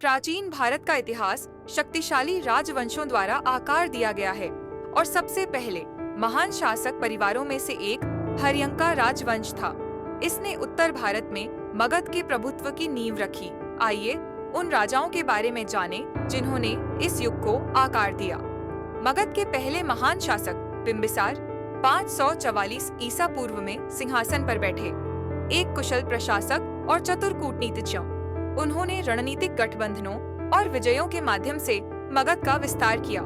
प्राचीन भारत का इतिहास शक्तिशाली राजवंशों द्वारा आकार दिया गया है और सबसे पहले महान शासक परिवारों में से एक हर्यंका राजवंश था। इसने उत्तर भारत में मगध के प्रभुत्व की नींव रखी। आइए उन राजाओं के बारे में जानें जिन्होंने इस युग को आकार दिया। मगध के पहले महान शासक बिंबिसार 544 ईसा पूर्व में सिंहासन पर बैठे। एक कुशल प्रशासक और चतुर कूटनीतिज्ञ, उन्होंने रणनीतिक गठबंधनों और विजयों के माध्यम से मगध का विस्तार किया।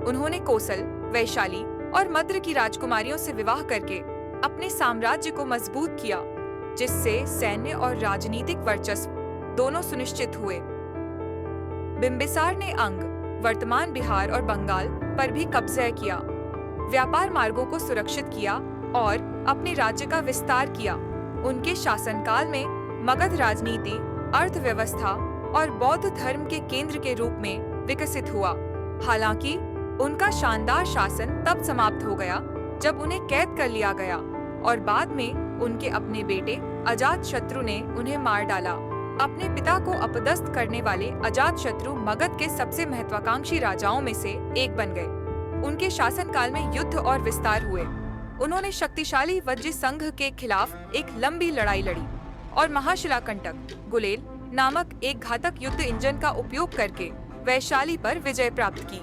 उन्होंने कोसल, वैशाली और मद्र की राजकुमारियों से विवाह करके अपने साम्राज्य को मजबूत किया, जिससे सैन्य और राजनीतिक वर्चस्व दोनों सुनिश्चित हुए। बिंबिसार ने अंग, वर्तमान बिहार और बंगाल पर भी कब्जा किया, व्यापार मार्गों को सुरक्षित किया और अपने राज्य का विस्तार किया। उनके शासनकाल में मगध राजनीति, अर्थव्यवस्था और बौद्ध धर्म के केंद्र के रूप में विकसित हुआ। हालांकि उनका शानदार शासन तब समाप्त हो गया जब उन्हें कैद कर लिया गया और बाद में उनके अपने बेटे अजातशत्रु ने उन्हें मार डाला। अपने पिता को अपदस्थ करने वाले अजातशत्रु मगध के सबसे महत्वाकांक्षी राजाओं में से एक बन गए। उनके शासनकाल में युद्ध और विस्तार हुए। उन्होंने शक्तिशाली वज्र संघ के खिलाफ एक लंबी लड़ाई लड़ी और महाशिलाकंटक गुलेल नामक एक घातक युद्ध इंजन का उपयोग करके वैशाली पर विजय प्राप्त की।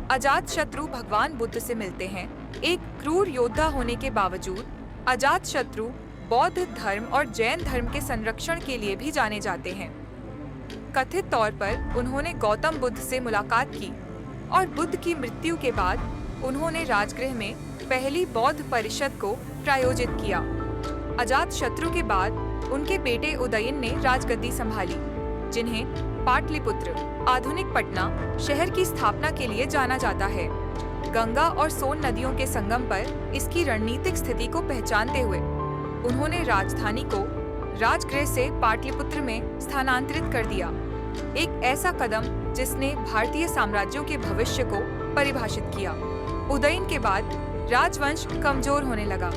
अजातशत्रु भगवान बुद्ध से मिलते हैं। एक क्रूर योद्धा होने के बावजूद अजातशत्रु बौद्ध धर्म और जैन धर्म के संरक्षण के लिए भी जाने जाते हैं। कथित तौर पर उन्होंने गौतम बुद्ध से मुलाकात की और बुद्ध की मृत्यु के बाद उन्होंने राजगृह में पहली बौद्ध परिषद को प्रायोजित किया। अजातशत्रु के बाद उनके बेटे उदयन ने राजगद्दी संभाली, जिन्हें पाटलिपुत्र, आधुनिक पटना शहर की स्थापना के लिए जाना जाता है। गंगा और सोन नदियों के संगम पर इसकी रणनीतिक स्थिति को पहचानते हुए उन्होंने राजधानी को राजगृह से पाटलिपुत्र में स्थानांतरित कर दिया। एक ऐसा कदम जिसने भारतीय साम्राज्यों के भविष्य को परिभाषित किया। उदयन के बाद राजवंश कमजोर होने लगा।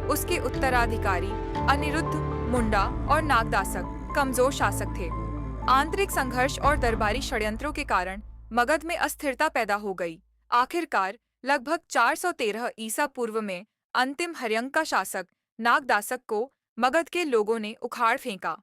उसके उत्तराधिकारी अनिरुद्ध, मुंडा और नागदासक कमजोर शासक थे। आंतरिक संघर्ष और दरबारी षड्यंत्रों के कारण मगध में अस्थिरता पैदा हो गई। आखिरकार लगभग 413 ईसा पूर्व में अंतिम हर्यंका शासक नागदासक को मगध के लोगों ने उखाड़ फेंका।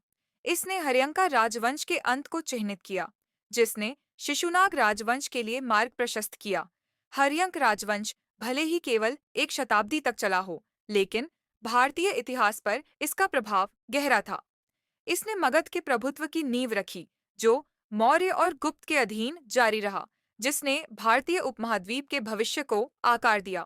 इसने हर्यंका राजवंश के अंत को चिह्नित किया, जिसने शिशुनाग राजवंश के लिए मार्ग प्रशस्त किया। हर्यंक राजवंश भले ही केवल एक शताब्दी तक चला हो, लेकिन भारतीय इतिहास पर इसका प्रभाव गहरा था। इसने मगध के प्रभुत्व की नींव रखी, जो मौर्य और गुप्त के अधीन जारी रहा, जिसने भारतीय उपमहाद्वीप के भविष्य को आकार दिया।